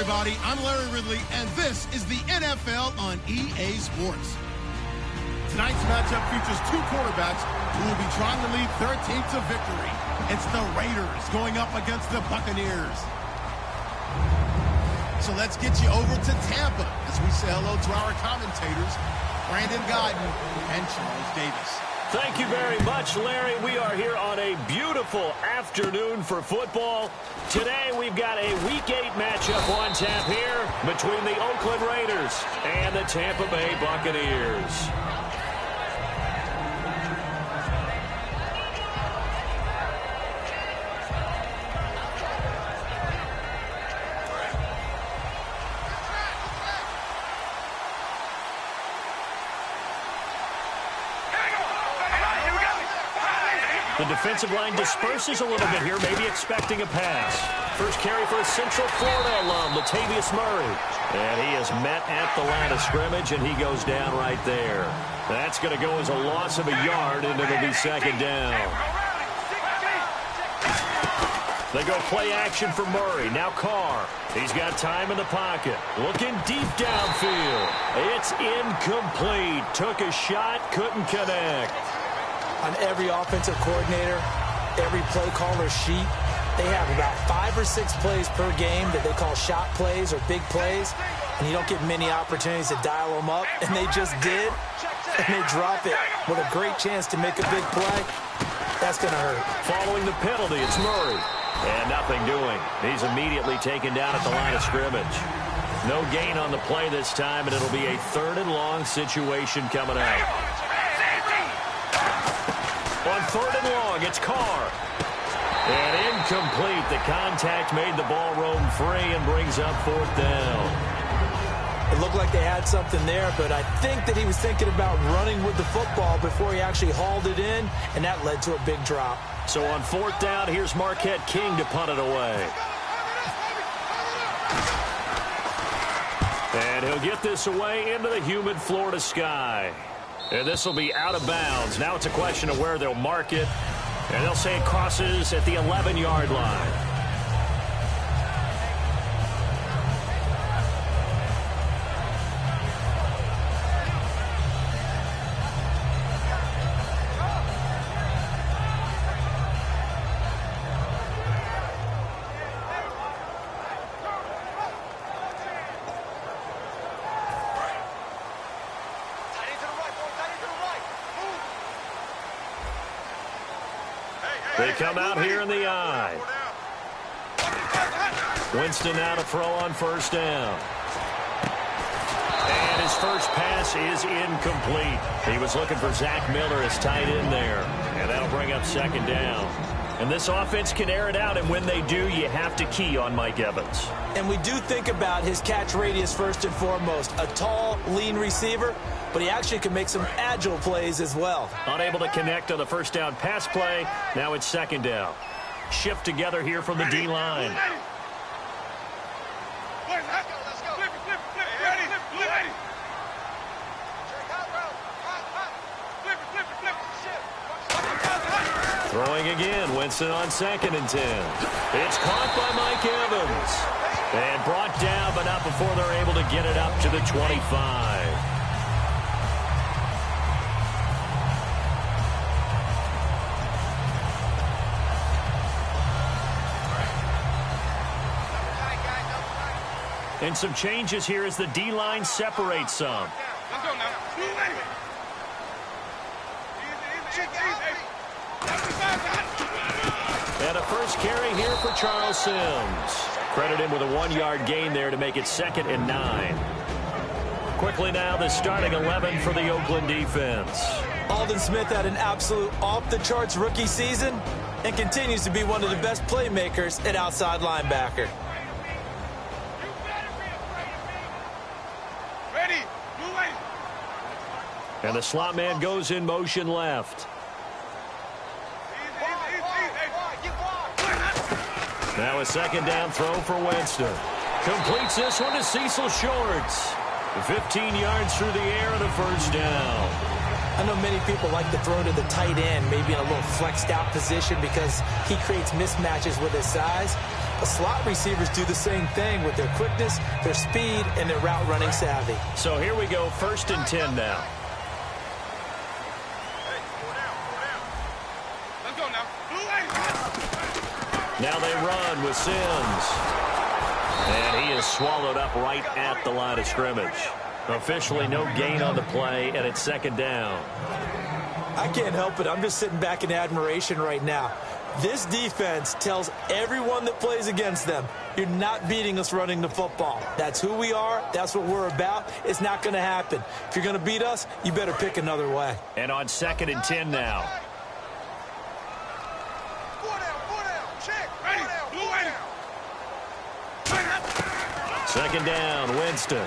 everybody. I'm Larry Ridley, and this is the NFL on EA Sports. Tonight's matchup features two quarterbacks who will be trying to lead their team to victory. It's the Raiders going up against the Buccaneers. So let's get you over to Tampa as we say hello to our commentators, Brandon Guyton and Charles Davis. Thank you very much, Larry. We are here on a beautiful afternoon for football. Today, we've got a Week 8 matchup on tap here between the Oakland Raiders and the Tampa Bay Buccaneers. The defensive line disperses a little bit here, maybe expecting a pass. First carry for a Central Florida alum, Latavius Murray. And he is met at the line of scrimmage, and he goes down right there. That's going to go as a loss of a yard, and it'll be second down. They go play action for Murray. Now Carr. He's got time in the pocket. Looking deep downfield. It's incomplete. Took a shot, couldn't connect. On every offensive coordinator, every play caller sheet, they have about 5 or 6 plays per game that they call shot plays or big plays, and you don't get many opportunities to dial them up, and they just did, and they drop it with a great chance to make a big play. That's going to hurt. Following the penalty, it's Murray, and nothing doing. He's immediately taken down at the line of scrimmage. No gain on the play this time, and it'll be a 3rd and long situation coming up. On 3rd and long, it's Carr. And incomplete. The contact made the ball roam free and brings up 4th down. It looked like they had something there, but I think that he was thinking about running with the football before he actually hauled it in, and that led to a big drop. So on 4th down, here's Marquette King to punt it away. And he'll get this away into the humid Florida sky. And this will be out of bounds. Now it's a question of where they'll mark it. And they'll say it crosses at the 11-yard line. They come out here in the eye. Winston now to throw on 1st down. And his first pass is incomplete. He was looking for Zach Miller as tight end there. And that'll bring up 2nd down. And this offense can air it out, and when they do, you have to key on Mike Evans. And we do think about his catch radius first and foremost. A tall, lean receiver, but he actually can make some agile plays as well. Unable to connect on the 1st down pass play. Now it's 2nd down. Shift together here from the D-line. Throwing again, Winston on 2nd and 10. It's caught by Mike Evans. And brought down, but not before they're able to get it up to the 25. And some changes here as the D-line separates some. And a first carry here for Charles Sims. Credit him with a 1-yard gain there to make it 2nd and 9. Quickly now, the starting 11 for the Oakland defense. Aldon Smith had an absolute off-the-charts rookie season and continues to be one of the best playmakers at outside linebacker. And the slot man goes in motion left. Now a 2nd down throw for Winston. Completes this one to Cecil Shorts. 15 yards through the air and a 1st down. I know many people like to throw to the tight end, maybe in a little flexed out position because he creates mismatches with his size. Slot receivers do the same thing with their quickness, their speed, and their route running savvy. So here we go, 1st and 10 now. Let's go now. Now they run with Sims. And he is swallowed up right at the line of scrimmage. Officially no gain on the play, and it's 2nd down. I can't help it. I'm just sitting back in admiration right now. This defense tells everyone that plays against them, you're not beating us running the football. That's who we are. That's what we're about. It's not going to happen. If you're going to beat us, you better pick another way. And on 2nd and 10 now. Second down, Winston.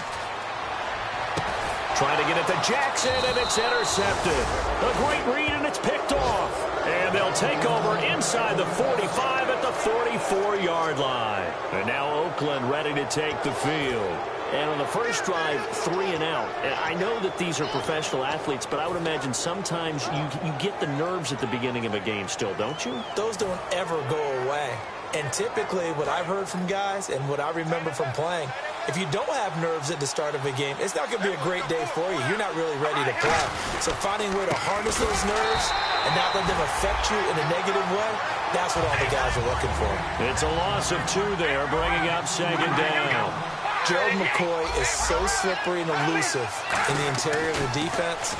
Trying to get it to Jackson, and it's intercepted. A great read, and it's picked off. And they'll take over inside the 45 at the 44-yard line. And now Oakland ready to take the field. And on the first drive, 3 and out. And I know that these are professional athletes, but I would imagine sometimes you get the nerves at the beginning of a game still, don't you? Those don't ever go away. And typically what I've heard from guys and what I remember from playing, if you don't have nerves at the start of a game, it's not going to be a great day for you. You're not really ready to play. So finding a way to harness those nerves and not let them affect you in a negative way, that's what all the guys are looking for. It's a loss of 2 there, bringing up 2nd down. Gerald McCoy is so slippery and elusive in the interior of the defense.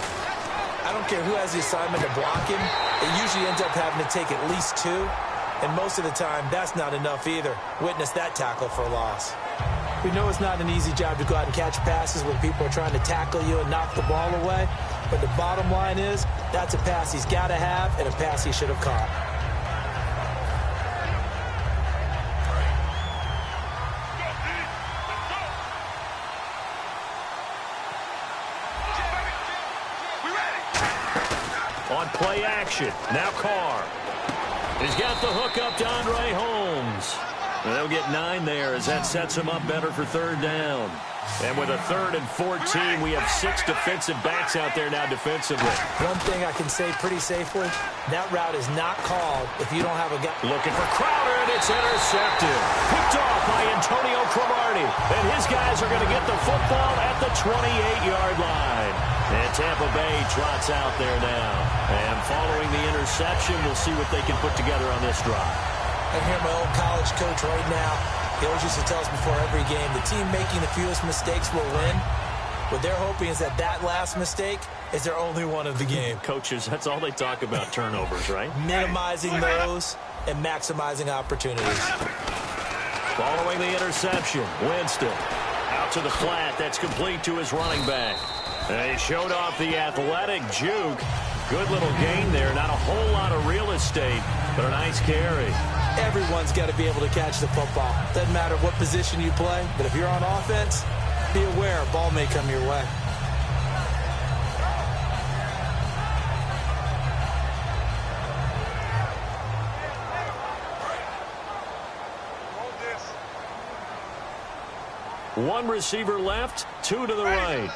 I don't care who has the assignment to block him. It usually ends up having to take at least 2. And most of the time, that's not enough either. Witness that tackle for a loss. We know it's not an easy job to go out and catch passes when people are trying to tackle you and knock the ball away. But the bottom line is, that's a pass he's got to have and a pass he should have caught. On play action, now Carr. He's got the hook up to Andre Holmes. They'll get 9 there as that sets him up better for 3rd down. And with a 3rd and 14, we have 6 defensive backs out there now defensively. One thing I can say pretty safely, that route is not called if you don't have a guy. Looking for Crowder, and it's intercepted. Picked off by Antonio Cromartie. And his guys are going to get the football at the 28-yard line. And Tampa Bay trots out there now. And following the interception, we'll see what they can put together on this drive. I hear my old college coach right now. He always used to tell us before every game, the team making the fewest mistakes will win. What they're hoping is that last mistake is their only one of the game. Coaches, that's all they talk about, turnovers, right? Minimizing those and maximizing opportunities. Following the interception, Winston out to the flat. That's complete to his running back. And he showed off the athletic juke. Good little gain there. Not a whole lot of real estate, but a nice carry. Everyone's got to be able to catch the football. Doesn't matter what position you play, but if you're on offense, be aware a ball may come your way. One receiver left, 2 to the right.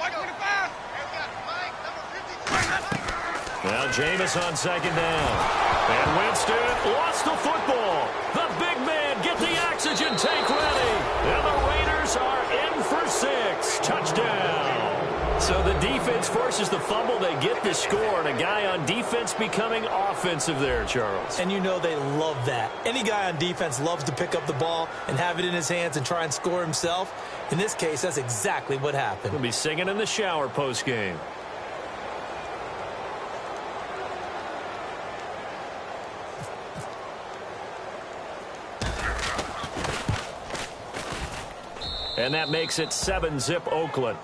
Now Jameis on 2nd down. And Winston lost the football. The big man, get the oxygen tank ready. And the Raiders are in for 6. Touchdown. So the defense forces the fumble. They get the score. And a guy on defense becoming offensive there, Charles. And you know they love that. Any guy on defense loves to pick up the ball and have it in his hands and try and score himself. In this case, that's exactly what happened. We'll be singing in the shower post-game. And that makes it 7-zip Oakland.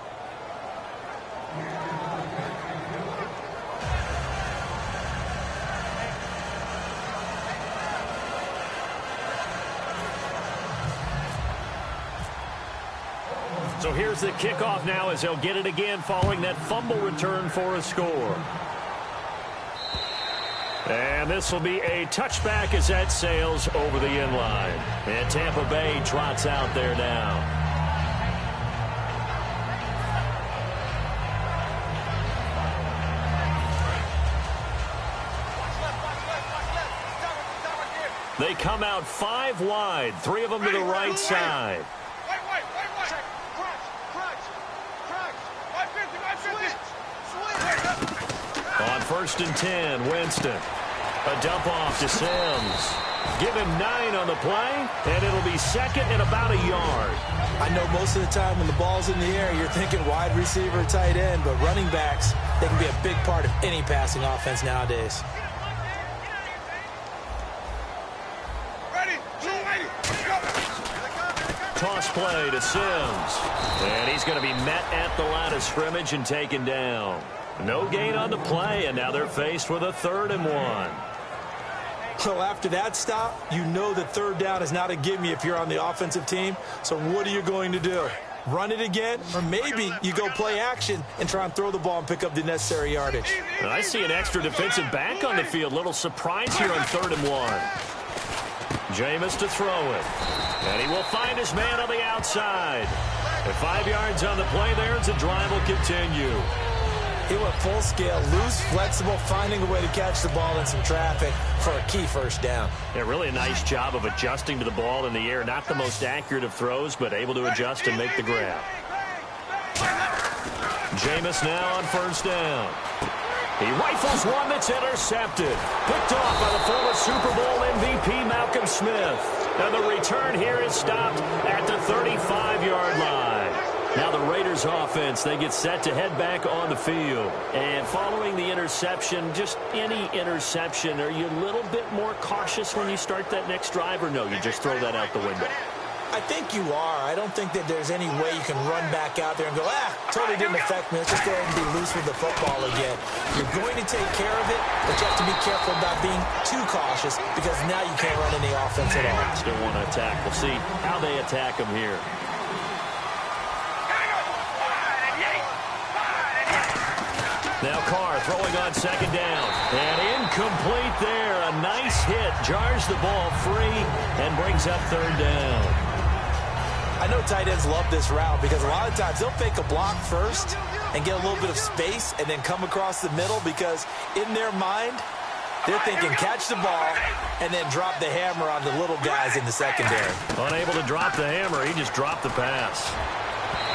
So here's the kickoff now as they'll get it again following that fumble return for a score. And this will be a touchback as that sails over the end line. And Tampa Bay trots out there now. They come out 5 wide, 3 of them to the right side. On 1st and 10, Winston. A dump off to Sims. Give him 9 on the play, and it'll be second and about a yard. I know most of the time when the ball's in the air, you're thinking wide receiver, tight end, but running backs, they can be a big part of any passing offense nowadays. Toss play to Sims. And he's going to be met at the line of scrimmage and taken down. No gain on the play, and now they're faced with a 3rd and 1. So after that stop, you know that 3rd down is not a gimme if you're on the offensive team. So what are you going to do? Run it again? Or maybe you go play action and try and throw the ball and pick up the necessary yardage. I see an extra defensive back on the field. Little surprise here on 3rd and 1. Jameis to throw it. And he will find his man on the outside. At 5 yards on the play there, as the drive will continue. He went full scale, loose, flexible, finding a way to catch the ball in some traffic for a key 1st down. Yeah, really a nice job of adjusting to the ball in the air. Not the most accurate of throws, but able to adjust and make the grab. Jameis now on 1st down. He rifles one that's intercepted. Picked off by the former Super Bowl MVP Malcolm Smith. And the return here is stopped at the 35-yard line. Now the Raiders offense, they get set to head back on the field. And following the interception, just any interception, are you a little bit more cautious when you start that next drive, or no, you just throw that out the window? I think you are. I don't think that there's any way you can run back out there and go, totally didn't affect me. Let's just go ahead and be loose with the football again. You're going to take care of it, but you have to be careful about being too cautious because now you can't run any offense at all. Still want to attack. We'll see how they attack them here. Now Carr throwing on 2nd down. And incomplete there. A nice hit. Jars the ball free and brings up 3rd down. I know tight ends love this route because a lot of times they'll fake a block first and get a little bit of space and then come across the middle because in their mind, they're thinking catch the ball and then drop the hammer on the little guys in the secondary. Unable to drop the hammer, he just dropped the pass.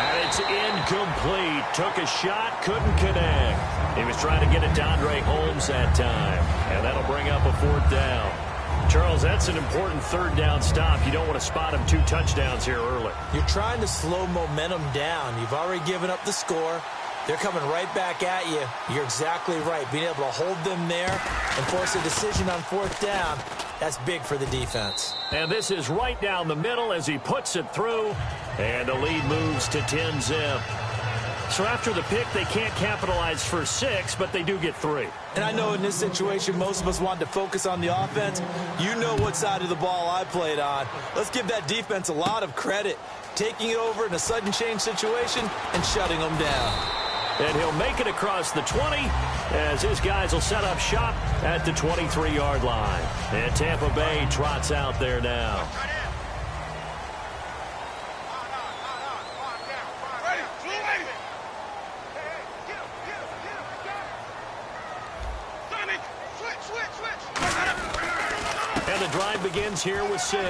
And it's incomplete. Took a shot, couldn't connect. He was trying to get it to Andre Holmes that time. And that'll bring up a 4th down. Charles, that's an important 3rd down stop. You don't want to spot him 2 touchdowns here early. You're trying to slow momentum down. You've already given up the score. They're coming right back at you. You're exactly right. Being able to hold them there and force a decision on 4th down, that's big for the defense. And this is right down the middle as he puts it through. And the lead moves to 10-zip. So after the pick, they can't capitalize for 6, but they do get 3. And I know in this situation, most of us want to focus on the offense. You know what side of the ball I played on. Let's give that defense a lot of credit. Taking it over in a sudden change situation and shutting them down. And he'll make it across the 20 as his guys will set up shop at the 23-yard line. And Tampa Bay trots out there now. And the drive begins here with Sims.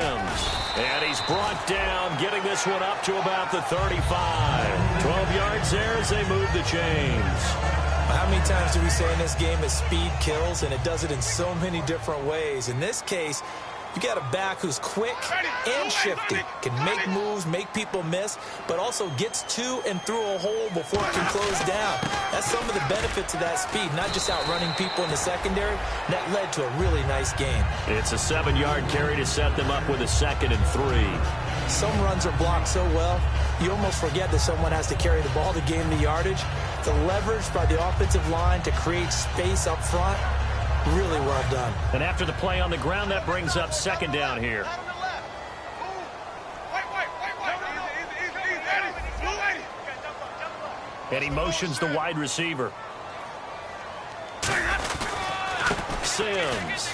And he's brought down, getting this one up to about the 35. 12 yards there as they move the chains. How many times do we say in this game that speed kills, and it does it in so many different ways? In this case, you got a back who's quick and shifty, can make moves, make people miss, but also gets to and through a hole before it can close down. That's some of the benefits of that speed, not just outrunning people in the secondary. That led to a really nice game. It's a 7-yard carry to set them up with a 2nd and 3. Some runs are blocked so well, you almost forget that someone has to carry the ball to gain the yardage. The leverage by the offensive line to create space up front, really well done. And after the play on the ground, that brings up 2nd down here. And he motions the wide receiver. Sims.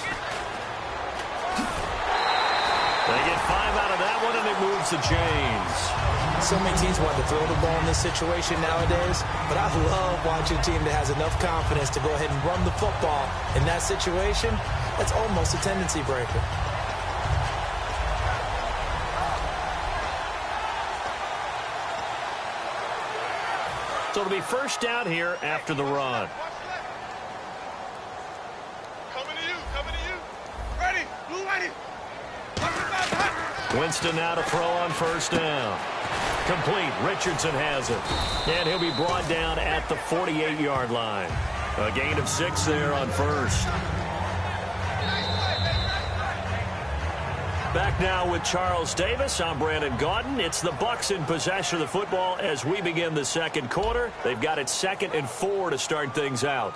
They get 5 out of that one, and it moves the chains. So many teams want to throw the ball in this situation nowadays, but I love watching a team that has enough confidence to go ahead and run the football. In that situation, that's almost a tendency breaker. So it'll be first down here after the run. Coming to you. Ready, blue ready. Winston now to throw on first down. Complete. Richardson has it. And he'll be brought down at the 48-yard line. A gain of 6 there on first. Back now with Charles Davis. I'm Brandon Gaudin. It's the Bucs in possession of the football as we begin the second quarter. They've got it 2nd and 4 to start things out.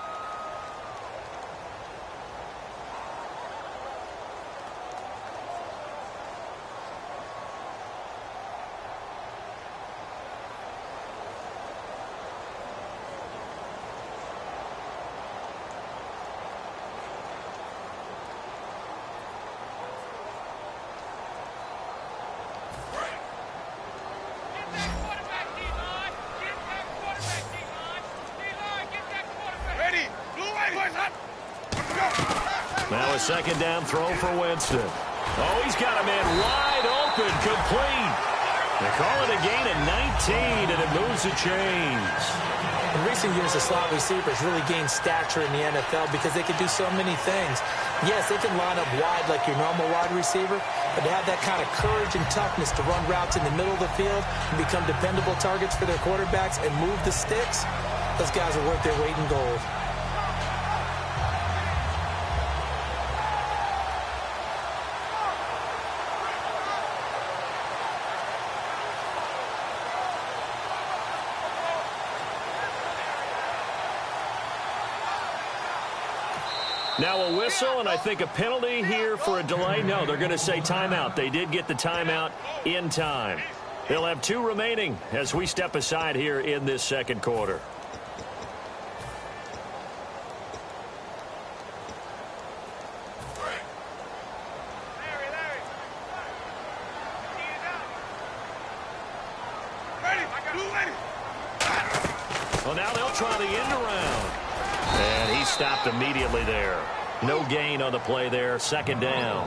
Now a second down throw for Winston. Oh, he's got a man wide open, complete. They call it a gain of 19, and it moves the chains. In recent years, the slot receivers really gained stature in the NFL because they can do so many things. Yes, they can line up wide like your normal wide receiver, but to have that kind of courage and toughness to run routes in the middle of the field and become dependable targets for their quarterbacks and move the sticks, those guys are worth their weight in gold. Now a whistle, and I think a penalty here for a delay. No, they're going to say timeout. They did get the timeout in time. They'll have 2 remaining as we step aside here in this second quarter. Well, now they'll try the end around. And he stopped immediately there. No gain on the play there. Second down.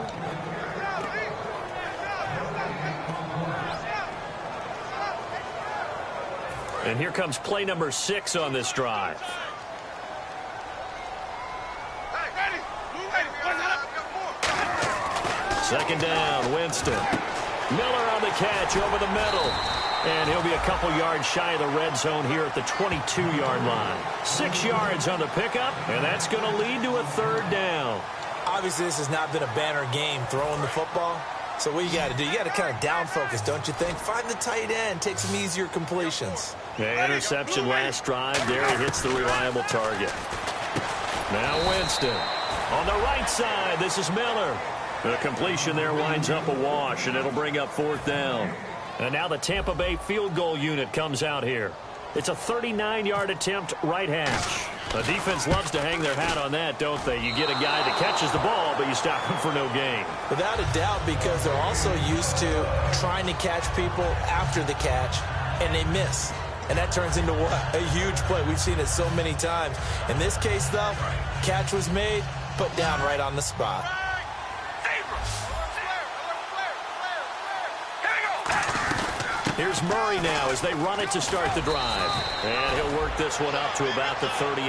And here comes play number 6 on this drive. Second down, Winston. Miller on the catch over the middle. And he'll be a couple yards shy of the red zone here at the 22-yard line. 6 yards on the pickup, and that's going to lead to a third down. Obviously, this has not been a banner game throwing the football. So what you got to do, you got to kind of down focus, don't you think? Find the tight end, take some easier completions. Yeah, interception last drive. There he hits the reliable target. Now Winston. On the right side, this is Miller. The completion there winds up a wash, and it'll bring up 4th down. And now the Tampa Bay field goal unit comes out here. It's a 39-yard attempt, right hash. The defense loves to hang their hat on that, don't they? You get a guy that catches the ball, but you stop him for no gain. Without a doubt, because they're also used to trying to catch people after the catch, and they miss. And that turns into what? A huge play. We've seen it so many times. In this case, though, catch was made, put down right on the spot. Here's Murray now as they run it to start the drive. And he'll work this one up to about the 38.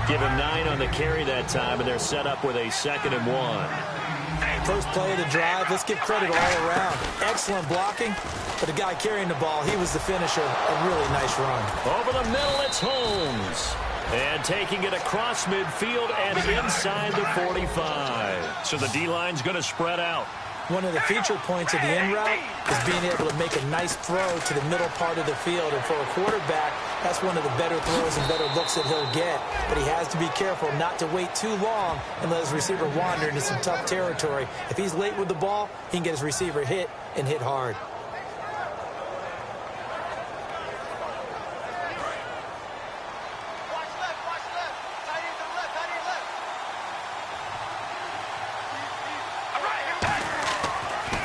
Give him 9 on the carry that time, and they're set up with a 2nd and 1. First play of the drive, let's give credit all around. Excellent blocking, but the guy carrying the ball, he was the finisher. A really nice run. Over the middle, it's Holmes. And taking it across midfield and inside the 45. So the D-line's going to spread out. One of the feature points of the in route is being able to make a nice throw to the middle part of the field. And for a quarterback, that's one of the better throws and better looks that he'll get. But he has to be careful not to wait too long and let his receiver wander into some tough territory. If he's late with the ball, he can get his receiver hit and hit hard.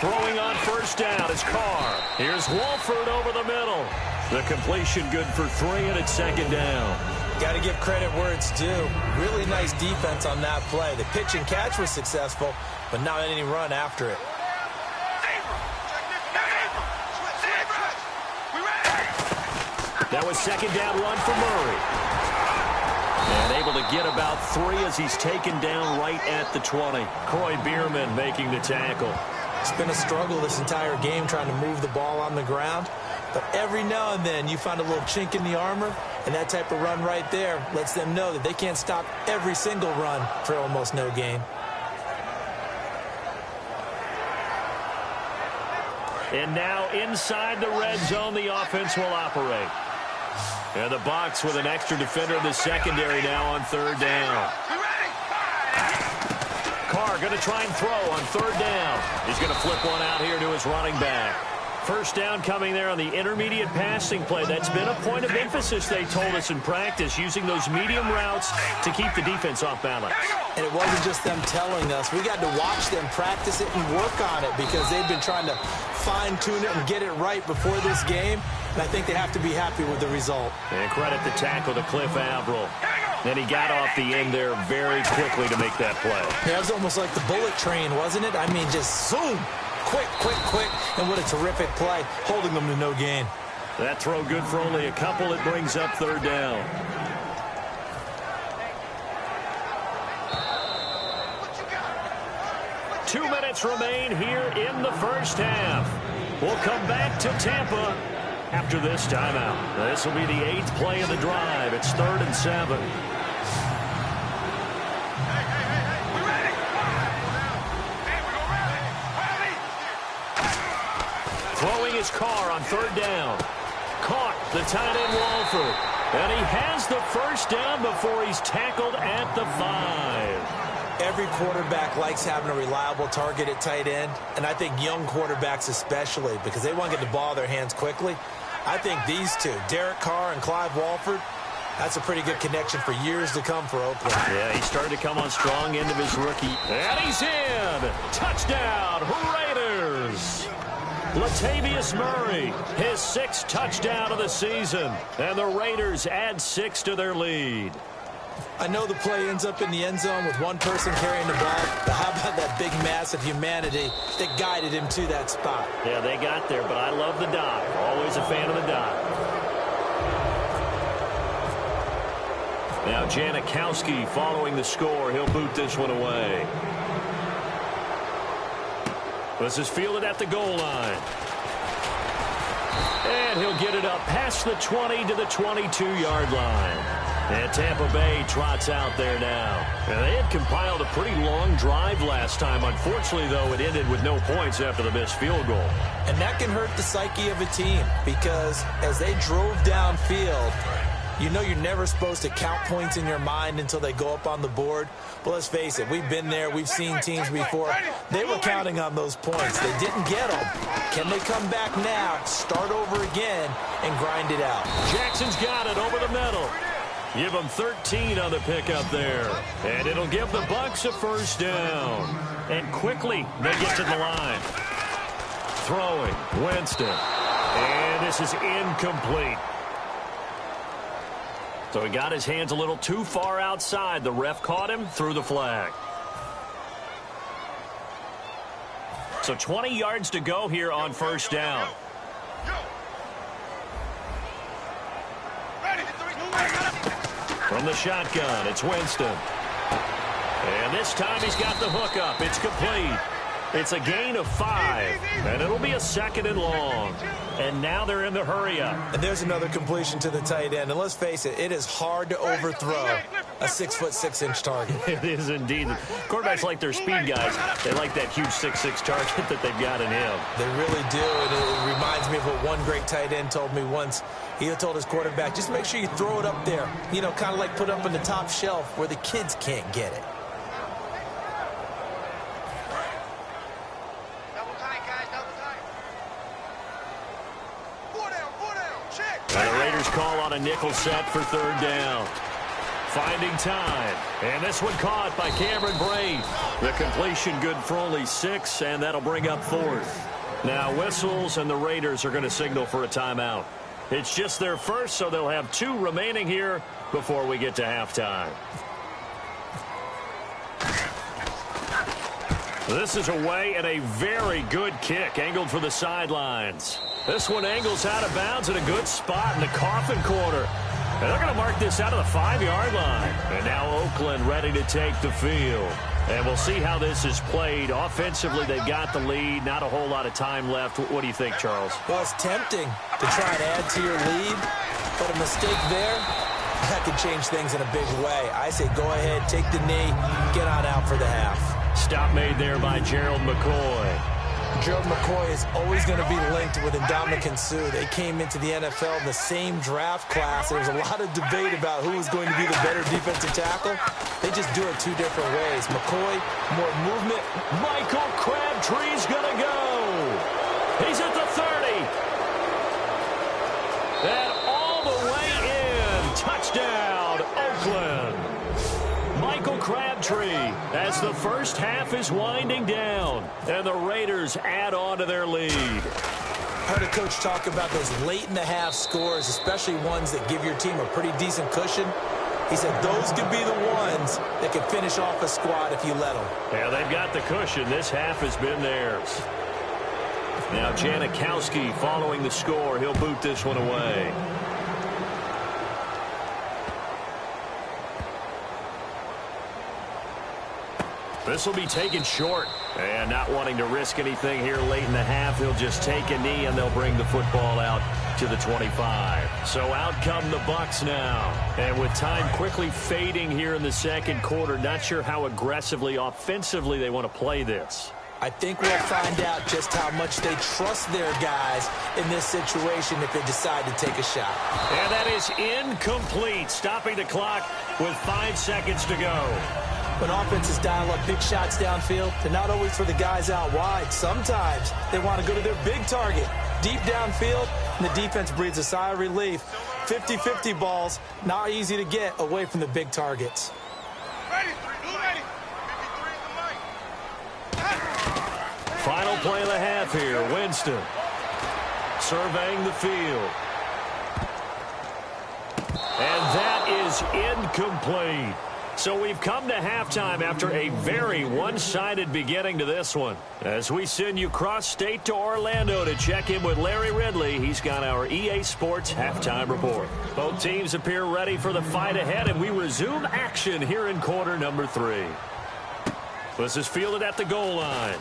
Throwing on first down is Carr. Here's Wolford over the middle. The completion good for 3, and it's 2nd down. Got to give credit where it's due. Really nice defense on that play. The pitch and catch was successful, but not any run after it. That was second down run for Murray. And able to get about 3 as he's taken down right at the 20. Croy Bierman making the tackle. It's been a struggle this entire game trying to move the ball on the ground. But every now and then you find a little chink in the armor, and that type of run right there lets them know that they can't stop every single run for almost no gain. And now inside the red zone, the offense will operate. And the Bucs with an extra defender in the secondary now on third down. Carr going to try and throw on third down. He's going to flip one out here to his running back. First down coming there on the intermediate passing play. That's been a point of emphasis, they told us in practice, using those medium routes to keep the defense off balance. And it wasn't just them telling us. We got to watch them practice it and work on it because they've been trying to fine-tune it and get it right before this game. And I think they have to be happy with the result. And credit the tackle to Cliff Averill. Then he got off the end there very quickly to make that play. Yeah, it was almost like the bullet train, wasn't it? I mean, just zoom. Quick, quick, quick. And what a terrific play, holding them to no gain. That throw good for only a couple. It brings up third down. Two minutes remain here in the first half. We'll come back to Tampa after this timeout. This will be the 8th play of the drive. It's 3rd and 7. Throwing his Carr on third down. Caught the tight end Walford. And he has the first down before he's tackled at the 5. Every quarterback likes having a reliable target at tight end, and I think young quarterbacks especially, because they want to get the ball in their hands quickly. I think these two, Derek Carr and Clive Walford, that's a pretty good connection for years to come for Oakland. Yeah, he started to come on strong end of his rookie. And he's in! Touchdown, Raiders! Latavius Murray, his 6th touchdown of the season. And the Raiders add 6 to their lead. I know the play ends up in the end zone with one person carrying the ball, but how about that big mass of humanity that guided him to that spot? Yeah, they got there, but I love the dot. Always a fan of the dot. Now Janikowski following the score. He'll boot this one away. This is fielded at the goal line. And he'll get it up past the 20 to the 22-yard line. And Tampa Bay trots out there now. And they had compiled a pretty long drive last time. Unfortunately, though, it ended with no points after the missed field goal. And that can hurt the psyche of a team because as they drove downfield, you know you're never supposed to count points in your mind until they go up on the board. But let's face it, we've been there. We've seen teams before. They were counting on those points. They didn't get them. Can they come back now, start over again, and grind it out? Jackson's got it over the middle. Give them 13 on the pickup there. And it'll give the Bucs a first down. And quickly, they get to the line. Throwing, Winston. And this is incomplete. So he got his hands a little too far outside. The ref caught him, threw the flag. So 20 yards to go here on first down. From the shotgun, it's Winston. And this time he's got the hook up. It's complete. It's a gain of 5, and it'll be a 2nd and long. And now they're in the hurry up. And there's another completion to the tight end. And let's face it, it is hard to overthrow a 6'6" target. It is indeed. Quarterbacks like their speed guys. They like that huge 6'6" target that they've got in him. They really do. And it reminds me of what one great tight end told me once. He told his quarterback, just make sure you throw it up there. You know, kind of like put it up on the top shelf where the kids can't get it. And the Raiders call on a nickel set for third down. Finding time. And this one caught by Cameron Brate. The completion good for only 6, and that'll bring up 4th. Now whistles, and the Raiders are going to signal for a timeout. It's just their first, so they'll have 2 remaining here before we get to halftime. This is away and a very good kick angled for the sidelines. This one angles out of bounds in a good spot in the coffin corner. And they're going to mark this out of the 5-yard line. And now Oakland ready to take the field. And we'll see how this is played. Offensively, they've got the lead. Not a whole lot of time left. What do you think, Charles? Well, it's tempting to try and add to your lead, but a mistake there, that could change things in a big way. I say go ahead, take the knee, get on out for the half. Stop made there by Gerald McCoy. Gerald McCoy is always going to be linked with Ndamukong Suh. They came into the NFL in the same draft class. There was a lot of debate about who was going to be the better defensive tackle. They just do it two different ways. McCoy, more movement. Michael Crabtree's going to go. He's at the 30. And all the way in. Touchdown, Oakland. Michael Crabtree as the first half is winding down. And the Raiders add on to their lead. I heard a coach talk about those late-in-the-half scores, especially ones that give your team a pretty decent cushion. He said those could be the ones that could finish off a squad if you let them. Yeah, they've got the cushion. This half has been theirs. Now Janikowski following the score. He'll boot this one away. This will be taken short. And not wanting to risk anything here late in the half, he'll just take a knee and they'll bring the football out to the 25. So out come the Bucs now. And with time quickly fading here in the second quarter, not sure how aggressively, offensively they want to play this. I think we'll find out just how much they trust their guys in this situation if they decide to take a shot. And that is incomplete, stopping the clock with 5 seconds to go. When offenses dial up big shots downfield, they're not always for the guys out wide. Sometimes they want to go to their big target, deep downfield, and the defense breathes a sigh of relief. 50-50 balls, not easy to get away from the big targets. Ready. Final play of the half here. Winston surveying the field. And that is incomplete. So we've come to halftime after a very one-sided beginning to this one. As we send you cross-state to Orlando to check in with Larry Ridley, he's got our EA Sports halftime report. Both teams appear ready for the fight ahead, and we resume action here in quarter number 3. This is fielded at the goal line.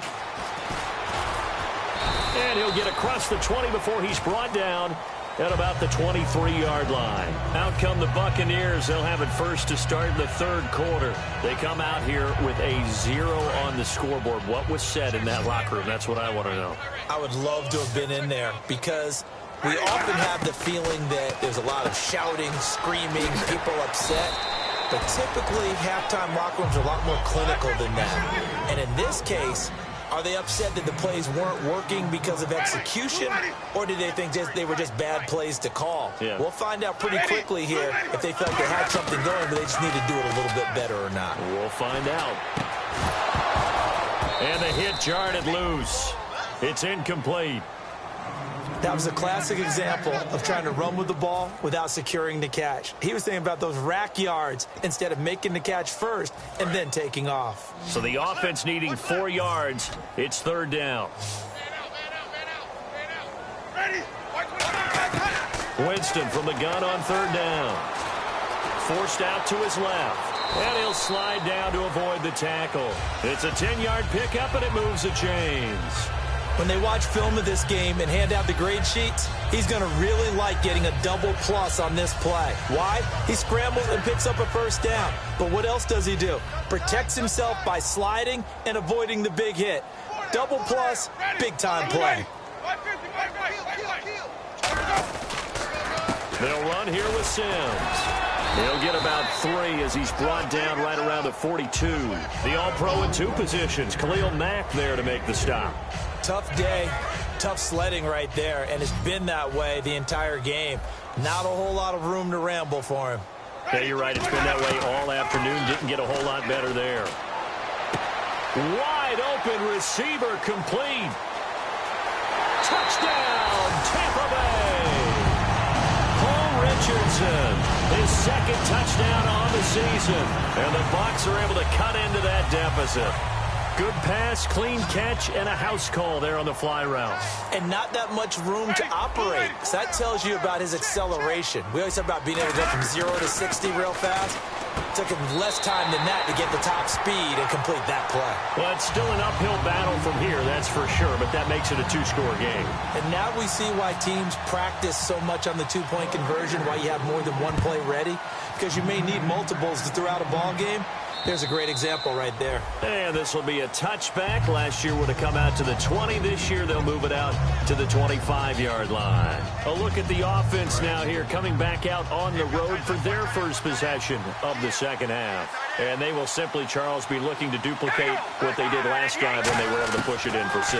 And he'll get across the 20 before he's brought down at about the 23-yard line. Out come the Buccaneers. They'll have it first to start in the third quarter. They come out here with a 0 on the scoreboard. What was said in that locker room? That's what I want to know. I would love to have been in there because we often have the feeling that there's a lot of shouting, screaming, people upset. But typically, halftime locker rooms are a lot more clinical than that. And in this case, are they upset that the plays weren't working because of execution, or did they think they were just bad plays to call? Yeah. We'll find out pretty quickly here if they felt they had something going, but they just need to do it a little bit better or not. We'll find out. And the hit jarred it loose. It's incomplete. That was a classic example of trying to run with the ball without securing the catch. He was thinking about those rack yards instead of making the catch first and then taking off. So the offense needing 4 yards. It's third down. Winston from the gun on third down. Forced out to his left. And he'll slide down to avoid the tackle. It's a 10-yard pickup, and it moves the chains. When they watch film of this game and hand out the grade sheets, he's going to really like getting a double plus on this play. Why? He scrambles and picks up a first down. But what else does he do? Protects himself by sliding and avoiding the big hit. Double plus, big-time play. They'll run here with Sims. He'll get about 3 as he's brought down right around the 42. The All-Pro in 2 positions. Khalil Mack there to make the stop. Tough day, tough sledding right there, and it's been that way the entire game. Not a whole lot of room to ramble for him. Yeah, you're right. It's been that way all afternoon. Didn't get a whole lot better there. Wide open receiver complete. Touchdown, Tampa Bay. Paul Richardson, his second touchdown on the season. And the Bucs are able to cut into that deficit. Good pass, clean catch, and a house call there on the fly route. And not that much room to operate. So that tells you about his acceleration. We always talk about being able to go from 0 to 60 real fast. It took him less time than that to get the top speed and complete that play. Well, it's still an uphill battle from here, that's for sure, but that makes it a two-score game. And now we see why teams practice so much on the two-point conversion, why you have more than one play ready, because you may need multiples to throw out a ball game. There's a great example right there. And this will be a touchback. Last year would have come out to the 20. This year they'll move it out to the 25-yard line. A look at the offense now here, coming back out on the road for their first possession of the second half. And they will simply, Charles, be looking to duplicate what they did last drive when they were able to push it in for 6.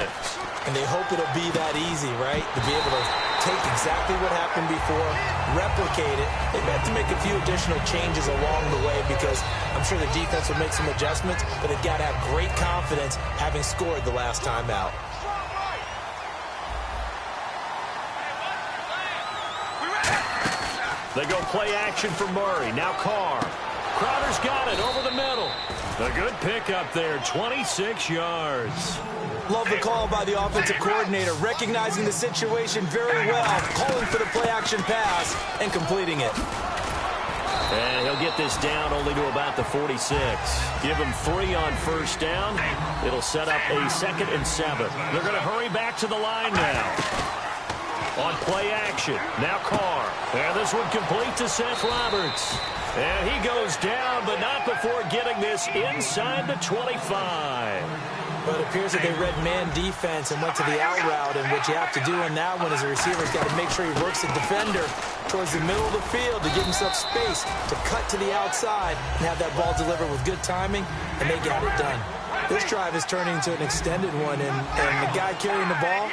And they hope it'll be that easy, right? To be able to take exactly what happened before, replicate it. They may have to make a few additional changes along the way because I'm sure the defense will make some adjustments, but they've got to have great confidence having scored the last time out. They go play action for Murray. Now Carr. Crowder's got it over the middle. A good pickup there, 26 yards. Love the call by the offensive coordinator, recognizing the situation very well, calling for the play-action pass and completing it. And he'll get this down only to about the 46. Give him 3 on first down. It'll set up a 2nd and 7. They're going to hurry back to the line now. On play action, now Carr. And this one complete to Seth Roberts. And he goes down, but not before getting this inside the 25. But it appears that they read man defense and went to the out route, and what you have to do on that one as a receiver is got to make sure he works the defender towards the middle of the field to give himself space to cut to the outside and have that ball delivered with good timing, and they got it done. This drive is turning into an extended one, and the guy carrying the ball,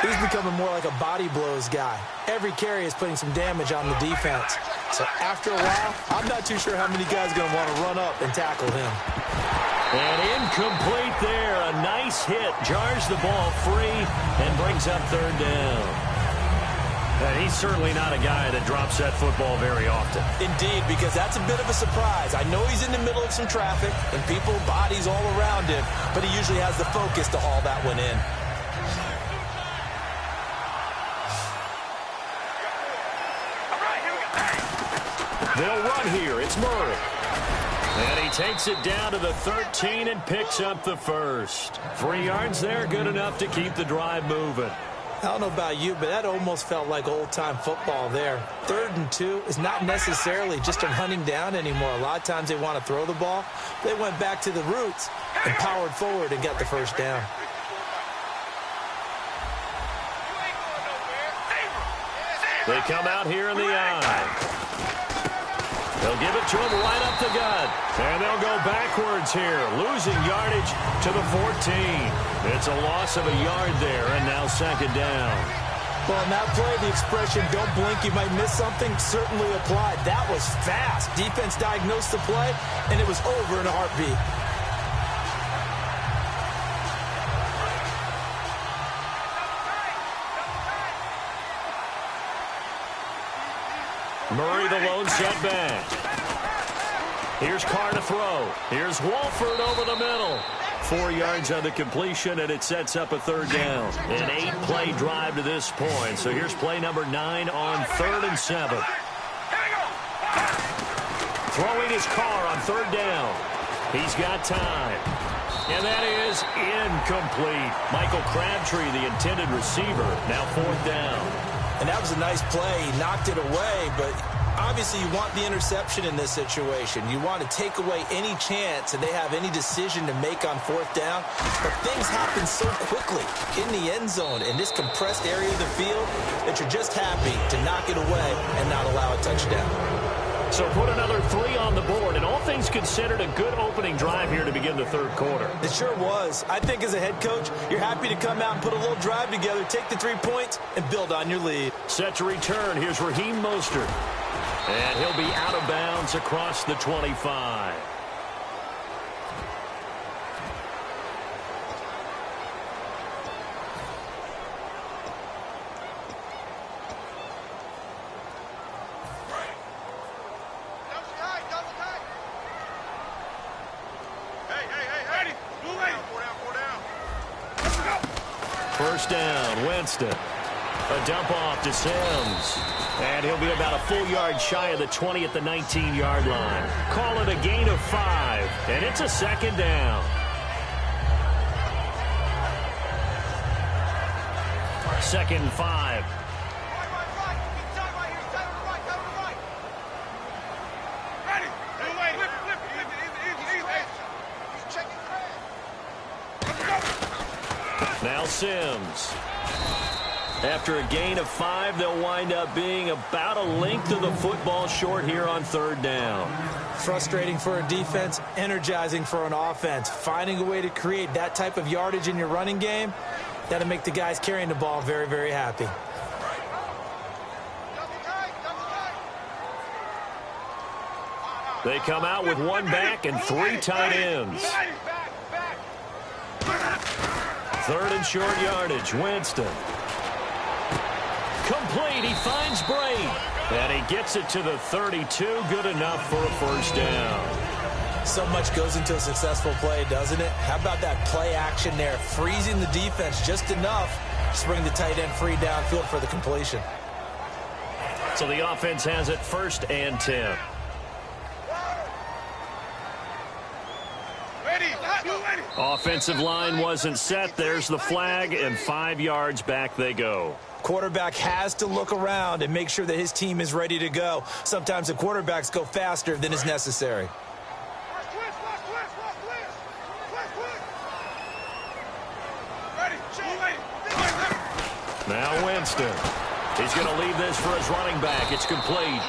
he's becoming more like a body blows guy. Every carry is putting some damage on the defense. So after a while, I'm not too sure how many guys are going to want to run up and tackle him. And incomplete there. A nice hit. Jars the ball free and brings up 3rd down. And he's certainly not a guy that drops that football very often. Indeed, because that's a bit of a surprise. I know he's in the middle of some traffic and people, bodies all around him, but he usually has the focus to haul that one in. They'll run here. It's Murray. And he takes it down to the 13 and picks up the first. 3 yards there, good enough to keep the drive moving. I don't know about you, but that almost felt like old-time football there. 3rd and 2 is not necessarily just a running down anymore. A lot of times they want to throw the ball. They went back to the roots and powered forward and got the first down. They come out here in the eye. They'll give it to him right up the gut. And they'll go backwards here, losing yardage to the 14. It's a loss of a yard there, and now 2nd down. Well, in that play, the expression, don't blink, you might miss something, certainly applied. That was fast. Defense diagnosed the play, and it was over in a heartbeat. Murray the lone setback. Here's Carr to throw. Here's Wolford over the middle. 4 yards on the completion, and it sets up a 3rd down. An 8-play drive to this point. So here's play number 9 on 3rd and 7. Throwing his Carr on 3rd down. He's got time. And that is incomplete. Michael Crabtree, the intended receiver, now 4th down. And that was a nice play. He knocked it away, but obviously you want the interception in this situation. You want to take away any chance that they have any decision to make on 4th down. But things happen so quickly in the end zone in this compressed area of the field that you're just happy to knock it away and not allow a touchdown. So put another 3 on the board, and all things considered, a good opening drive here to begin the 3rd quarter. It sure was. I think as a head coach, you're happy to come out and put a little drive together, take the 3 points, and build on your lead. Set to return. Here's Raheem Mostert. And he'll be out of bounds across the 25. First down, Winston. A dump off to Sims. And he'll be about a full yard shy of the 20 at the 19-yard line. Call it a gain of 5, and it's a second down. Second and 5. Now Sims. After a gain of 5, they'll wind up being about a length of the football short here on third down. Frustrating for a defense, energizing for an offense. Finding a way to create that type of yardage in your running game, that'll make the guys carrying the ball very, very happy. They come out with one back and 3 tight ends. Third and short yardage, Winston. Complete, he finds Brady. And he gets it to the 32, good enough for a first down. So much goes into a successful play, doesn't it? How about that play action there, freezing the defense just enough to bring the tight end free downfield for the completion. So the offense has it first and 10. Offensive line wasn't set. There's the flag, and 5 yards back they go. Quarterback has to look around and make sure that his team is ready to go. Sometimes the quarterbacks go faster than is necessary. Now Winston. He's going to leave this for his running back. It's complete.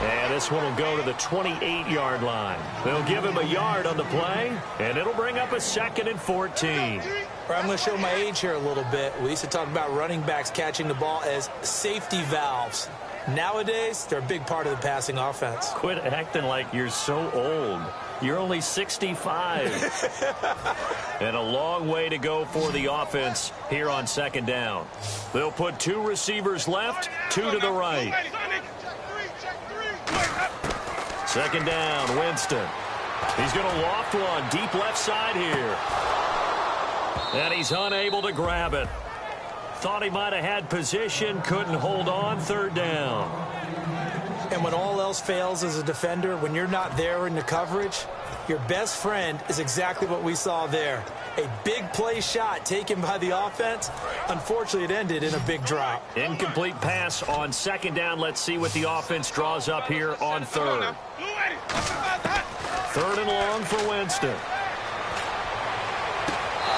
And this one will go to the 28-yard line. They'll give him a yard on the play, and it'll bring up a second and 14. I'm going to show my age here a little bit. We used to talk about running backs catching the ball as safety valves. Nowadays, they're a big part of the passing offense. Quit acting like you're so old. You're only 65. And a long way to go for the offense here on second down. They'll put 2 receivers left, 2 to the right. Second down, Winston. He's going to loft one deep left side here. And he's unable to grab it. Thought he might have had position, couldn't hold on, third down. And when all else fails as a defender, when you're not there in the coverage, your best friend is exactly what we saw there. A big play shot taken by the offense. Unfortunately, it ended in a big drop. Incomplete pass on second down. Let's see what the offense draws up here on third. Third and long for Winston.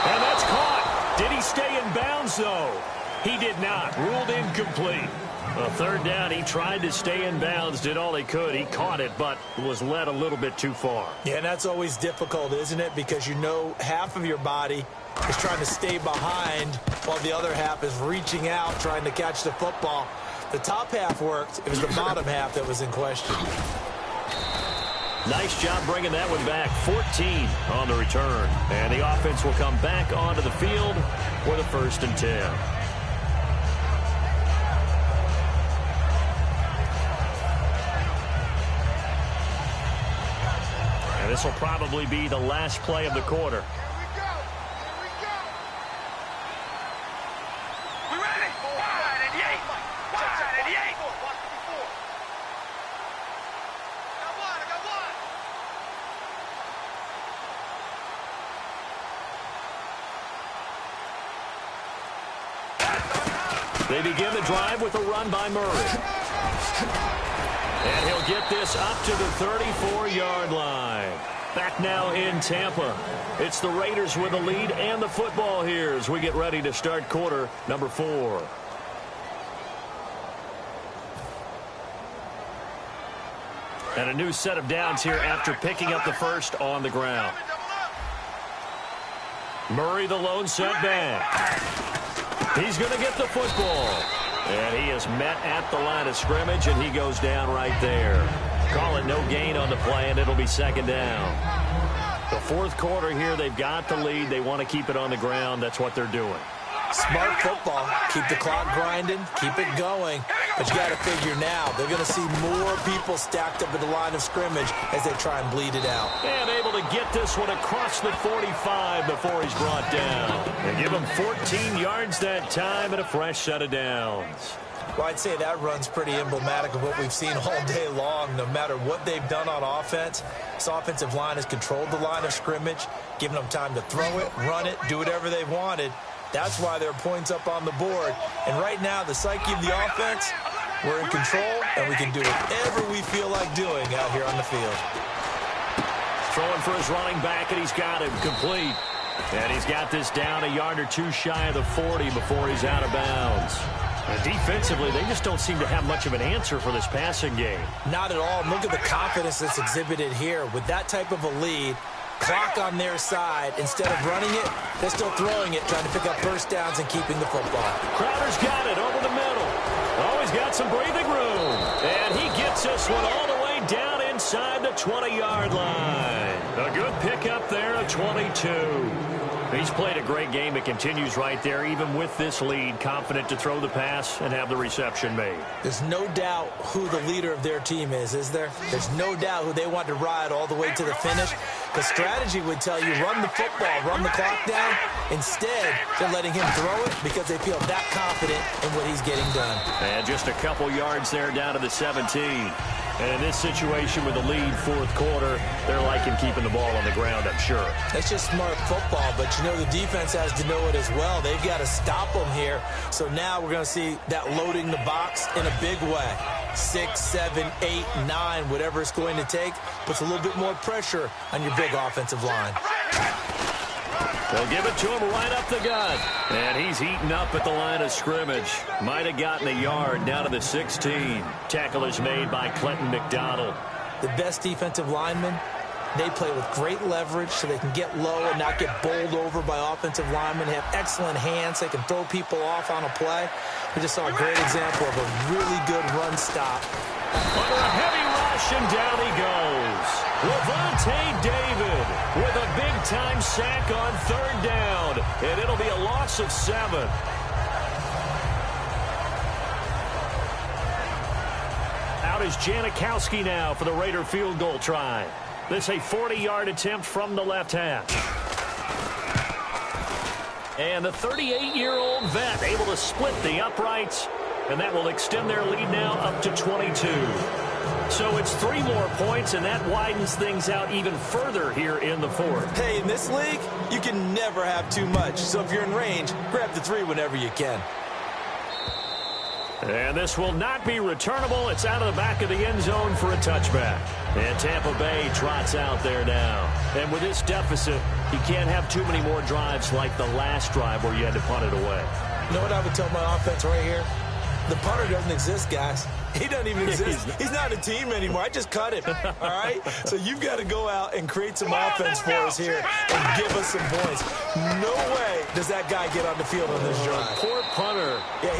And that's caught. Did he stay in bounds, though? He did not. Ruled incomplete. A third down, he tried to stay in bounds, did all he could. He caught it, but was led a little bit too far. Yeah, and that's always difficult, isn't it? Because you know half of your body is trying to stay behind while the other half is reaching out, trying to catch the football. The top half worked. It was the bottom half that was in question. Nice job bringing that one back. 14 on the return. And the offense will come back onto the field for the first and 10. And this will probably be the last play of the quarter. They begin the drive with a run by Murray. And he'll get this up to the 34-yard line. Back now in Tampa. It's the Raiders with the lead and the football here as we get ready to start quarter number 4. And a new set of downs here after picking up the first on the ground. Murray, the lone setback. He's going to get the football. And he is met at the line of scrimmage, and he goes down right there. Call it no gain on the play, and it'll be second down. The fourth quarter here, they've got the lead. They want to keep it on the ground. That's what they're doing. Smart football. Keep the clock grinding. Keep it going. But you got to figure now, they're going to see more people stacked up at the line of scrimmage as they try and bleed it out. And able to get this one across the 45 before he's brought down. They give him 14 yards that time and a fresh set of downs. Well, I'd say that run's pretty emblematic of what we've seen all day long. No matter what they've done on offense, this offensive line has controlled the line of scrimmage, given them time to throw it, run it, do whatever they've wanted. That's why there are points up on the board. And right now, the psyche of the offense, we're in control, and we can do whatever we feel like doing out here on the field. Throwing for his running back, and he's got him complete. And he's got this down a yard or two shy of the 40 before he's out of bounds. And defensively, they just don't seem to have much of an answer for this passing game. Not at all. Look at the confidence that's exhibited here. With that type of a lead, clock on their side, instead of running it, they're still throwing it, trying to pick up first downs and keeping the football. Crowder's got it over the middle. Always got some breathing room. And he gets this one all the way down inside the 20-yard line. A good pickup there, a 22. He's played a great game. It continues right there, even with this lead, confident to throw the pass and have the reception made. There's no doubt who the leader of their team is there? There's no doubt who they want to ride all the way to the finish. The strategy would tell you, run the football, run the clock down. Instead, they're letting him throw it because they feel that confident in what he's getting done. And just a couple yards there down to the 17. And in this situation with the lead fourth quarter, they're liking keeping the ball on the ground, I'm sure. That's just smart football, but you know the defense has to know it as well. They've got to stop them here. So now we're going to see that loading the box in a big way. 6, 7, 8, 9, whatever it's going to take, puts a little bit more pressure on your big offensive line. They'll give it to him right up the gut. And he's eaten up at the line of scrimmage. Might have gotten a yard down to the 16. Tackle is made by Clinton McDonald. The best defensive linemen, they play with great leverage so they can get low and not get bowled over by offensive linemen. They have excellent hands. They can throw people off on a play. We just saw a great example of a really good run stop. Under a heavy rush, and down he goes. Levante David with a big-time sack on third down, and it'll be a loss of 7. Out is Janikowski now for the Raider field goal try. This a 40-yard attempt from the left hash. And the 38-year-old vet able to split the uprights, and that will extend their lead now up to 22. So it's 3 more points, and that widens things out even further here in the fourth. Hey, in this league, you can never have too much. So if you're in range, grab the 3 whenever you can. And this will not be returnable. It's out of the back of the end zone for a touchback. And Tampa Bay trots out there now. And with this deficit, you can't have too many more drives like the last drive where you had to punt it away. You know what I would tell my offense right here? The punter doesn't exist, guys. He doesn't even exist. He's not a team anymore. I just cut him, all right? So you've got to go out and create some offense for us here and give us some points. No way does that guy get on the field on this drive. Poor punter. Yeah,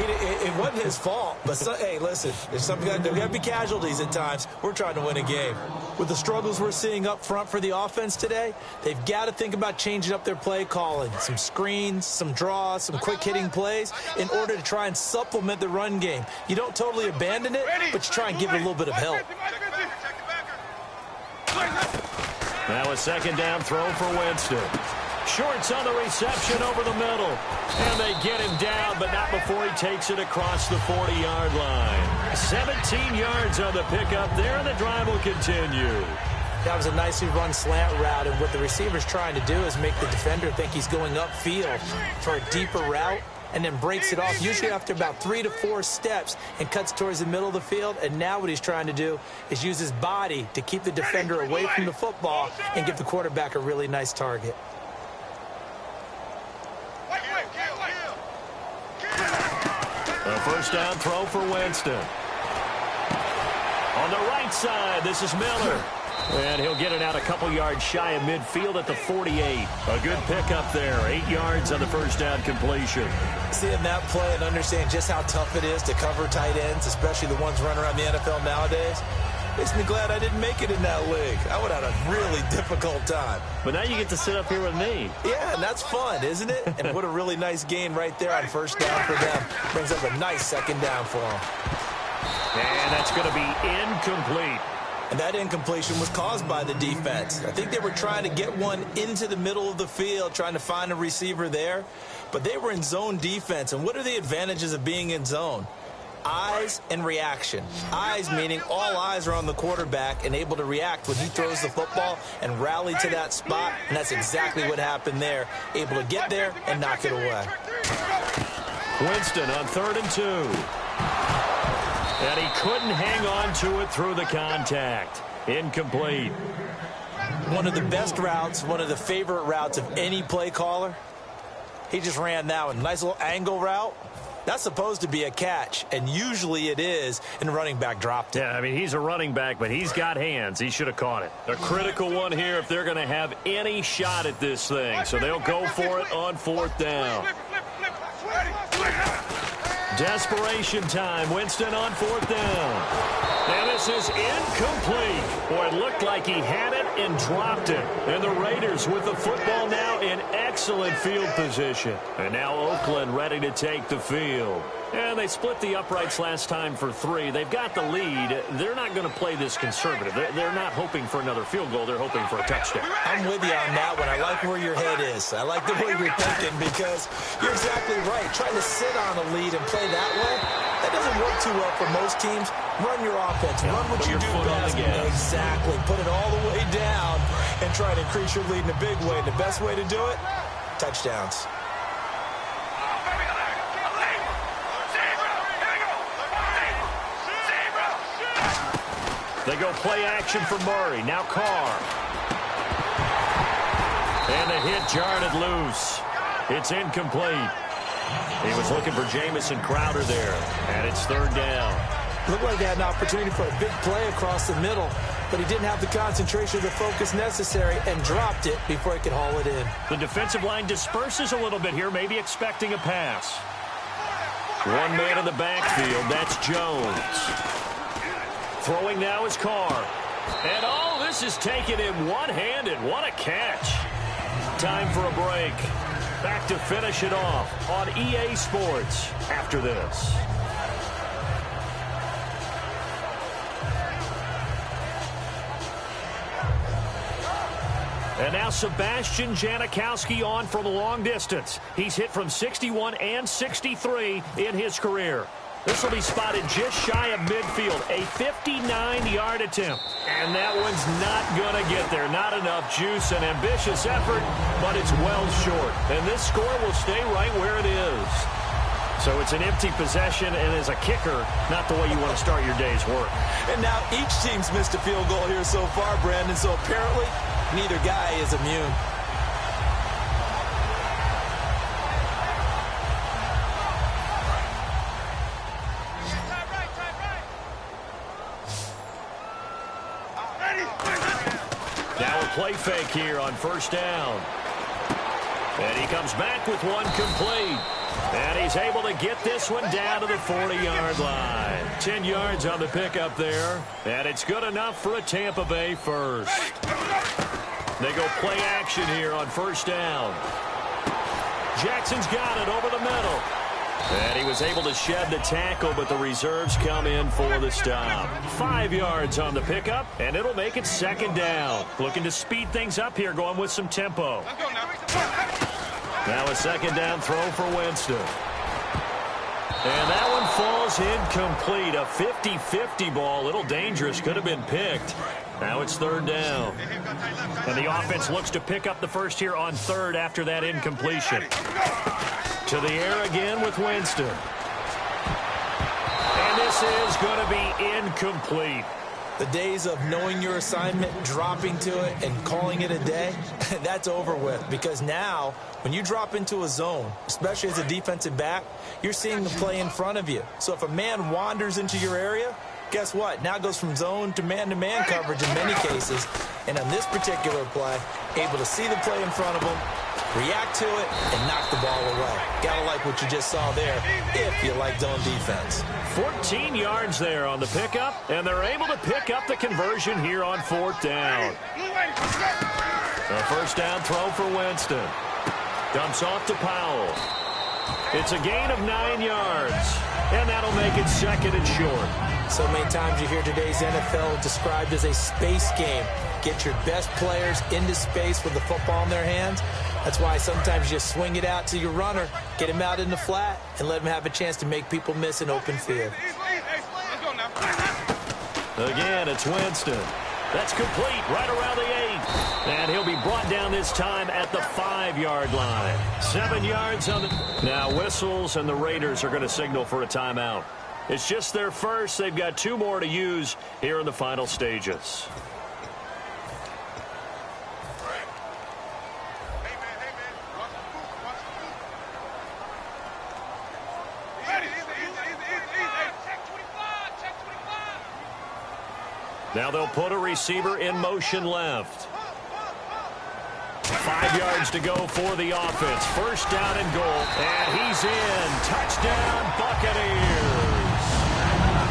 it wasn't his fault. But, hey, listen, there's got to be casualties at times. We're trying to win a game. With the struggles we're seeing up front for the offense today, they've got to think about changing up their play calling. Some screens, some draws, some quick-hitting plays in order to try and supplement the run game. You don't totally abandon it, but you try and give it a little bit of help. Now a second down throw for Winston. Shorts on the reception over the middle. And they get him down, but not before he takes it across the 40-yard line. 17 yards on the pickup there, and the drive will continue. That was a nicely run slant route, and what the receiver's trying to do is make the defender think he's going upfield for a deeper route, and then breaks it off, usually after about 3 to 4 steps, and cuts towards the middle of the field. And now what he's trying to do is use his body to keep the defender away from the football and give the quarterback a really nice target. A first down throw for Winston. On the right side, this is Miller. And he'll get it out a couple yards shy of midfield at the 48. A good pickup there. 8 yards on the first down completion. Seeing that play and understanding just how tough it is to cover tight ends, especially the ones running around the NFL nowadays, makes me glad I didn't make it in that league. I would have had a really difficult time. But now you get to sit up here with me. Yeah, and that's fun, isn't it? And what a really nice gain right there on first down for them. Brings up a nice second down for them. And that's going to be incomplete. And that incompletion was caused by the defense. I think they were trying to get one into the middle of the field, trying to find a receiver there. But they were in zone defense. And what are the advantages of being in zone? Eyes and reaction. Eyes meaning all eyes are on the quarterback and able to react when he throws the football and rally to that spot. And that's exactly what happened there. Able to get there and knock it away. Winston on 3rd and 2. And he couldn't hang on to it through the contact. Incomplete. One of the best routes, one of the favorite routes of any play caller. He just ran that one. Nice little angle route. That's supposed to be a catch, and usually it is, and the running back dropped it. Yeah, I mean, he's a running back, but he's got hands. He should have caught it. A critical one here if they're going to have any shot at this thing. So they'll go for it on 4th down. Desperation time. Winston on 4th down. And this is incomplete. Boy, it looked like he had it and dropped it. And the Raiders with the football now in excellent field position. And now Oakland ready to take the field. And they split the uprights last time for 3. They've got the lead. They're not going to play this conservative. They're not hoping for another field goal. They're hoping for a touchdown. I'm with you on that one. I like where your head is. I like the way you're thinking because you're exactly right. Trying to sit on a lead and play that way, that doesn't work too well for most teams. Run your offense. Run what you do best. Exactly. Put it all the way down and try to increase your lead in a big way. And the best way to do it, touchdowns. They go play action for Murray. Now Carr. And the hit jarred it loose. It's incomplete. He was looking for Jamison Crowder there. And it's 3rd down. Looked like he had an opportunity for a big play across the middle, but he didn't have the concentration or the focus necessary and dropped it before he could haul it in. The defensive line disperses a little bit here, maybe expecting a pass. One man in the backfield. That's Jones. Throwing now is Carr. And, oh, this is taken in one-handed. What a catch. Time for a break. Back to finish it off on EA Sports after this. And now Sebastian Janikowski on from a long distance. He's hit from 61 and 63 in his career. This will be spotted just shy of midfield. A 59-yard attempt. And that one's not going to get there. Not enough juice and ambitious effort, but it's well short. And this score will stay right where it is. So it's an empty possession, and as a kicker, not the way you want to start your day's work. And now each team's missed a field goal here so far, Brandon. So apparently, neither guy is immune. Play fake here on 1st down. And he comes back with one complete. And he's able to get this one down to the 40-yard line. 10 yards on the pickup there. And it's good enough for a Tampa Bay first. They go play action here on 1st down. Jackson's got it over the middle. And he was able to shed the tackle, but the reserves come in for the stop. 5 yards on the pickup, and it'll make it 2nd down. Looking to speed things up here, going with some tempo. Now a 2nd down throw for Winston. And that one falls incomplete. A 50-50 ball, a little dangerous, could have been picked. Now it's 3rd down. And the offense looks to pick up the first here on 3rd after that incompletion. To the air again with Winston. And this is going to be incomplete. The days of knowing your assignment, dropping to it, and calling it a day, that's over with. Because now, when you drop into a zone, especially as a defensive back, you're seeing the play in front of you. So if a man wanders into your area, guess what? Now it goes from zone to man coverage in many cases. And on this particular play, able to see the play in front of him, react to it, and knock the ball away. Gotta like what you just saw there if you like zone defense. 14 yards there on the pickup, and they're able to pick up the conversion here on 4th down. A 1st down throw for Winston. Dumps off to Powell. It's a gain of 9 yards, and that'll make it 2nd and short. So many times you hear today's NFL described as a space game. Get your best players into space with the football in their hands. That's why sometimes you just swing it out to your runner, get him out in the flat, and let him have a chance to make people miss an open field. Again, it's Winston. That's complete right around the 8. And he'll be brought down this time at the 5-yard line. 7 yards on the... Now whistles, and the Raiders are going to signal for a timeout. It's just their first. They've got 2 more to use here in the final stages. Now they'll put a receiver in motion left. 5 yards to go for the offense. First down and goal. And he's in. Touchdown, Buccaneers.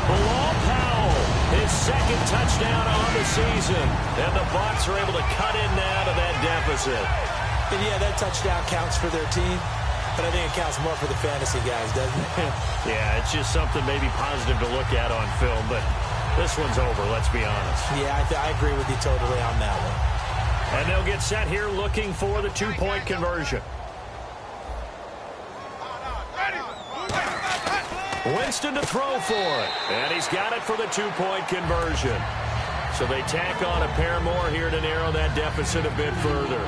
Bilal Powell, his second touchdown on the season. And the Bucs are able to cut in now to that deficit. And yeah, that touchdown counts for their team. But I think it counts more for the fantasy guys, doesn't it? Yeah, it's just something maybe positive to look at on film. But this one's over, let's be honest. Yeah, I agree with you totally on that one. And they'll get set here looking for the 2-point conversion. Winston to throw for it. And he's got it for the 2-point conversion. So they tack on a pair more here to narrow that deficit a bit further.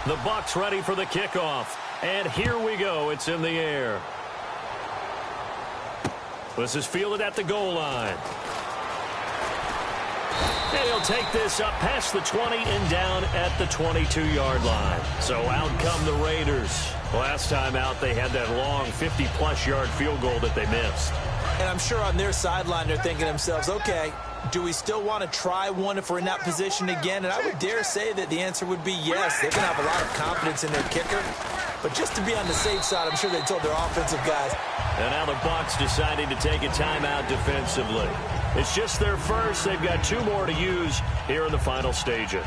The Bucs ready for the kickoff. And here we go. It's in the air. This is fielded at the goal line. And he'll take this up past the 20 and down at the 22-yard line. So out come the Raiders. Last time out, they had that long 50-plus yard field goal that they missed. And I'm sure on their sideline they're thinking to themselves, okay, do we still want to try one if we're in that position again? And I would dare say that the answer would be yes. They're going to have a lot of confidence in their kicker. But just to be on the safe side, I'm sure they told their offensive guys. And now the Bucs deciding to take a timeout defensively. It's just their first. They've got 2 more to use here in the final stages.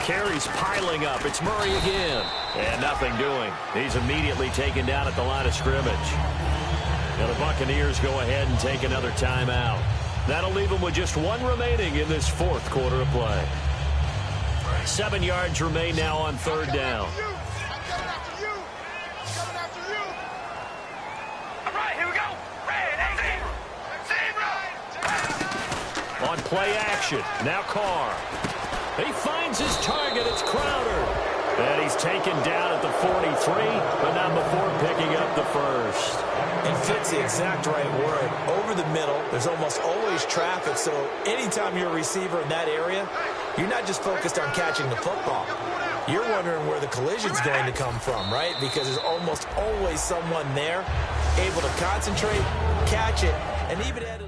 Carries piling up. It's Murray again. And nothing doing. He's immediately taken down at the line of scrimmage. Now the Buccaneers go ahead and take another timeout. That'll leave them with just 1 remaining in this 4th quarter of play. 7 yards remain now on 3rd down. On play action. Now Carr. He finds his target. It's Crowder. And he's taken down at the 43, but not before picking up the first. And fits the exact right word. Over the middle, there's almost always traffic, so anytime you're a receiver in that area, you're not just focused on catching the football. You're wondering where the collision's going to come from, right? Because there's almost always someone there able to concentrate, catch it, and even add it